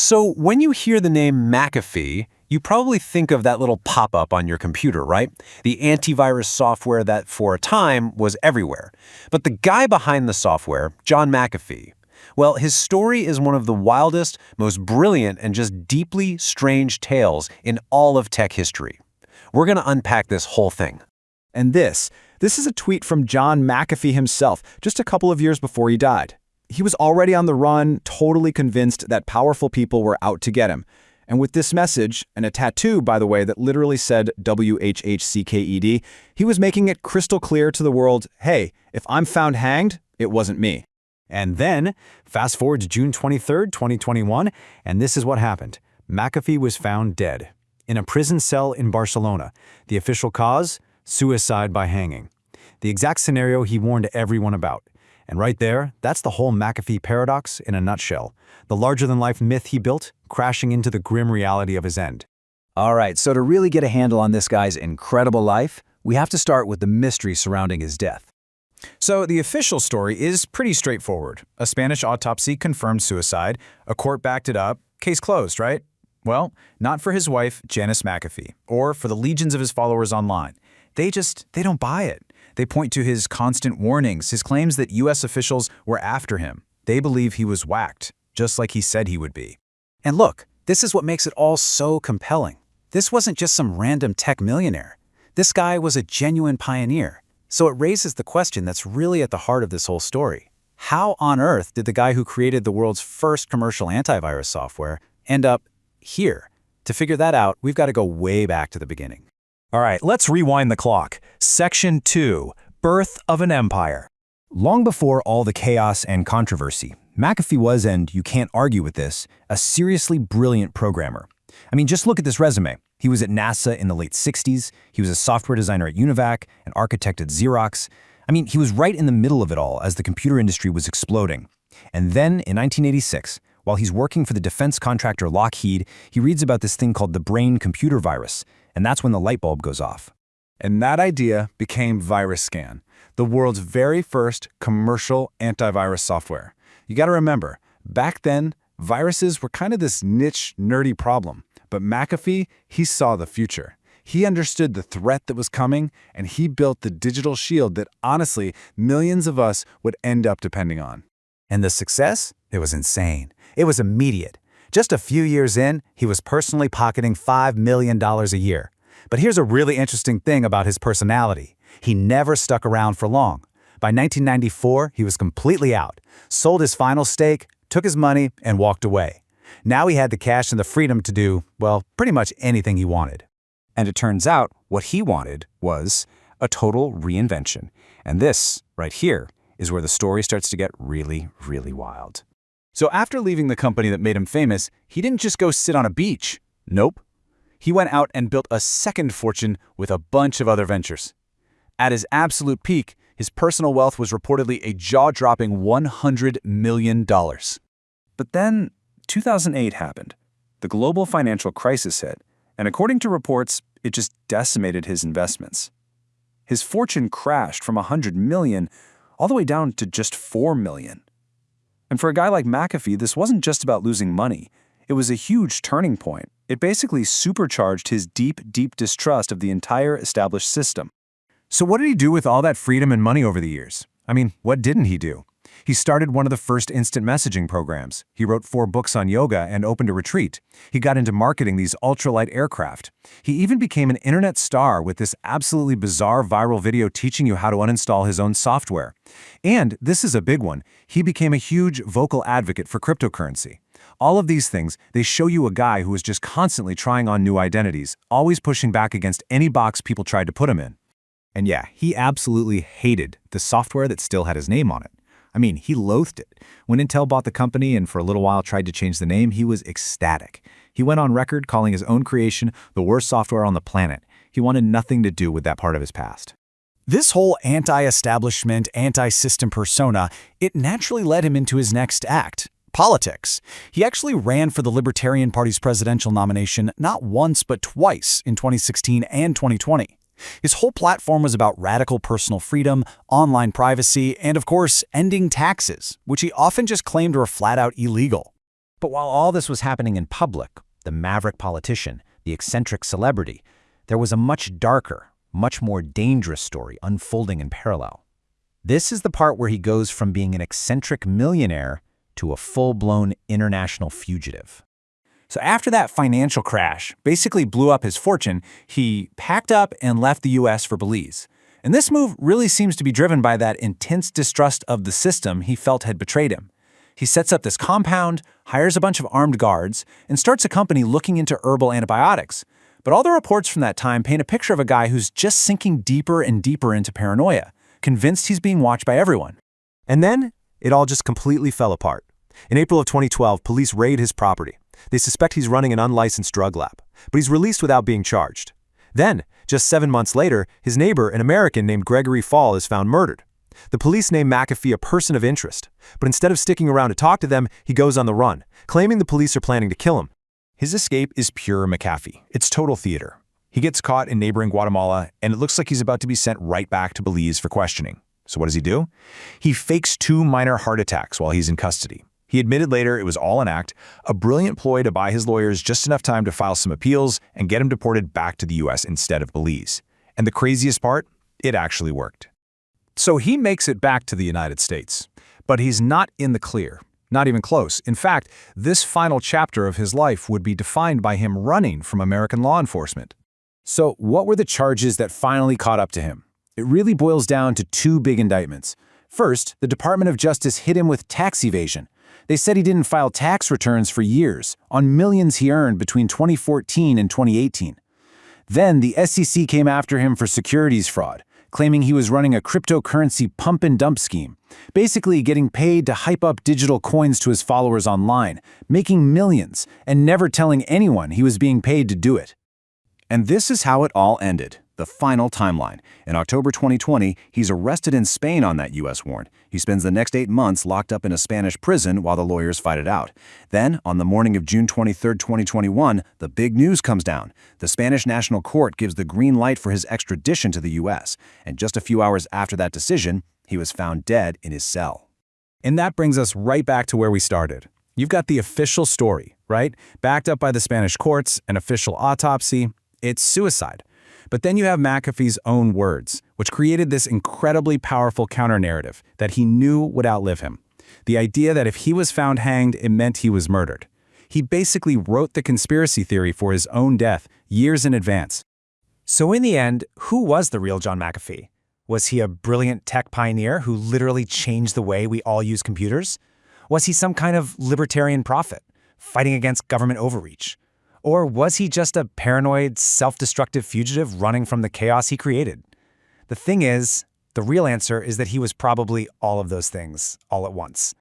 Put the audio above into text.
So when you hear the name McAfee, you probably think of that little pop-up on your computer, right? The antivirus software that, for a time, was everywhere. But the guy behind the software, John McAfee, well, his story is one of the wildest, most brilliant, and just deeply strange tales in all of tech history. We're going to unpack this whole thing. And this is a tweet from John McAfee himself, just a couple of years before he died. He was already on the run, totally convinced that powerful people were out to get him. And with this message, and a tattoo, by the way, that literally said WHHCKED, he was making it crystal clear to the world, hey, if I'm found hanged, it wasn't me. And then, fast forward to June 23, 2021, and this is what happened. McAfee was found dead in a prison cell in Barcelona. The official cause? Suicide by hanging. The exact scenario he warned everyone about. And right there, that's the whole McAfee paradox in a nutshell. The larger-than-life myth he built, crashing into the grim reality of his end. All right, so to really get a handle on this guy's incredible life, we have to start with the mystery surrounding his death. So the official story is pretty straightforward. A Spanish autopsy confirmed suicide, a court backed it up, case closed, right? Well, not for his wife, Janice McAfee, or for the legions of his followers online. They don't buy it. They point to his constant warnings, his claims that U.S. officials were after him. They believe he was whacked, just like he said he would be. And look, this is what makes it all so compelling. This wasn't just some random tech millionaire. This guy was a genuine pioneer. So it raises the question that's really at the heart of this whole story. How on earth did the guy who created the world's first commercial antivirus software end up here? To figure that out, we've got to go way back to the beginning. All right, let's rewind the clock. Section 2, Birth of an Empire. Long before all the chaos and controversy, McAfee was, and you can't argue with this, a seriously brilliant programmer. I mean, just look at this resume. He was at NASA in the late 60s, he was a software designer at Univac, an architect at Xerox. I mean, he was right in the middle of it all as the computer industry was exploding. And then, in 1986, while he's working for the defense contractor Lockheed, he reads about this thing called the brain computer virus, and that's when the light bulb goes off. And that idea became VirusScan, the world's very first commercial antivirus software. You got to remember, back then, viruses were kind of this niche, nerdy problem. But McAfee, he saw the future. He understood the threat that was coming, and he built the digital shield that, honestly, millions of us would end up depending on. And the success? It was insane. It was immediate. Just a few years in, he was personally pocketing $5 million a year. But here's a really interesting thing about his personality. He never stuck around for long. By 1994, he was completely out, sold his final stake, took his money, and walked away. Now he had the cash and the freedom to do, well, pretty much anything he wanted. And it turns out what he wanted was a total reinvention. And this, right here, is where the story starts to get really, really wild. So after leaving the company that made him famous, he didn't just go sit on a beach. Nope. He went out and built a second fortune with a bunch of other ventures. At his absolute peak, his personal wealth was reportedly a jaw-dropping $100 million. But then 2008 happened. The global financial crisis hit, and according to reports, it just decimated his investments. His fortune crashed from $100 million all the way down to just $4 million. And for a guy like McAfee, this wasn't just about losing money. It was a huge turning point. It basically supercharged his deep, deep distrust of the entire established system. So what did he do with all that freedom and money over the years? I mean, what didn't he do? He started one of the first instant messaging programs. He wrote 4 books on yoga and opened a retreat. He got into marketing these ultralight aircraft. He even became an internet star with this absolutely bizarre viral video teaching you how to uninstall his own software. And this is a big one. He became a huge vocal advocate for cryptocurrency. All of these things, they show you a guy who was just constantly trying on new identities, always pushing back against any box people tried to put him in. And yeah, he absolutely hated the software that still had his name on it. I mean, he loathed it. When Intel bought the company and for a little while tried to change the name, he was ecstatic. He went on record calling his own creation the worst software on the planet. He wanted nothing to do with that part of his past. This whole anti-establishment, anti-system persona, it naturally led him into his next act, politics. He actually ran for the Libertarian Party's presidential nomination not once but twice in 2016 and 2020. His whole platform was about radical personal freedom, online privacy, and of course, ending taxes, which he often just claimed were flat out illegal. But while all this was happening in public, the maverick politician, the eccentric celebrity, there was a much darker, much more dangerous story unfolding in parallel. This is the part where he goes from being an eccentric millionaire to a full-blown international fugitive. So after that financial crash basically blew up his fortune, he packed up and left the US for Belize. And this move really seems to be driven by that intense distrust of the system he felt had betrayed him. He sets up this compound, hires a bunch of armed guards, and starts a company looking into herbal antibiotics. But all the reports from that time paint a picture of a guy who's just sinking deeper and deeper into paranoia, convinced he's being watched by everyone. And then it all just completely fell apart. In April of 2012, police raid his property. They suspect he's running an unlicensed drug lab, but he's released without being charged. Then, just 7 months later, his neighbor, an American named Gregory Fall, is found murdered. The police name McAfee a person of interest, but instead of sticking around to talk to them, he goes on the run, claiming the police are planning to kill him. His escape is pure McAfee. It's total theater. He gets caught in neighboring Guatemala, and it looks like he's about to be sent right back to Belize for questioning. So what does he do? He fakes 2 minor heart attacks while he's in custody. He admitted later it was all an act, a brilliant ploy to buy his lawyers just enough time to file some appeals and get him deported back to the US instead of Belize. And the craziest part? It actually worked. So he makes it back to the United States, but he's not in the clear, not even close. In fact, this final chapter of his life would be defined by him running from American law enforcement. So what were the charges that finally caught up to him? It really boils down to 2 big indictments. First, the Department of Justice hit him with tax evasion. They said he didn't file tax returns for years, on millions he earned between 2014 and 2018. Then the SEC came after him for securities fraud, claiming he was running a cryptocurrency pump-and-dump scheme, basically getting paid to hype up digital coins to his followers online, making millions, and never telling anyone he was being paid to do it. And this is how it all ended, the final timeline. In October 2020, he's arrested in Spain on that U.S. warrant. He spends the next 8 months locked up in a Spanish prison while the lawyers fight it out. Then, on the morning of June 23, 2021, the big news comes down. The Spanish National Court gives the green light for his extradition to the U.S., and just a few hours after that decision, he was found dead in his cell. And that brings us right back to where we started. You've got the official story, right? Backed up by the Spanish courts, an official autopsy. It's suicide. But then you have McAfee's own words, which created this incredibly powerful counter-narrative that he knew would outlive him. The idea that if he was found hanged, it meant he was murdered. He basically wrote the conspiracy theory for his own death years in advance. So in the end, who was the real John McAfee? Was he a brilliant tech pioneer who literally changed the way we all use computers? Was he some kind of libertarian prophet, fighting against government overreach? Or was he just a paranoid, self-destructive fugitive running from the chaos he created? The thing is, the real answer is that he was probably all of those things, all at once.